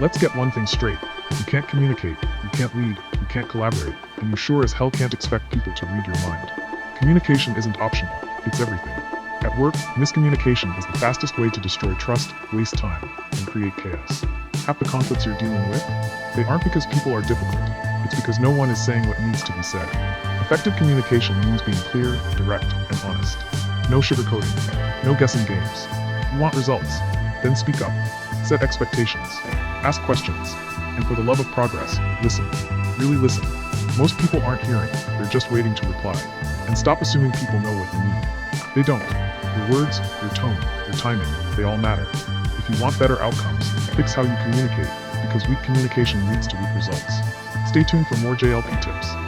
Let's get one thing straight. You can't communicate, you can't lead, you can't collaborate, and you sure as hell can't expect people to read your mind. Communication isn't optional, it's everything. At work, miscommunication is the fastest way to destroy trust, waste time, and create chaos. Half the conflicts you're dealing with? They aren't because people are difficult. It's because no one is saying what needs to be said. Effective communication means being clear, direct, and honest. No sugarcoating, no guessing games. You want results? Then speak up. Set expectations. Ask questions. And for the love of progress, listen. Really listen. Most people aren't hearing, they're just waiting to reply. And stop assuming people know what you mean. They don't. Your words, your tone, your timing, they all matter. If you want better outcomes, fix how you communicate, because weak communication leads to weak results. Stay tuned for more JLP tips.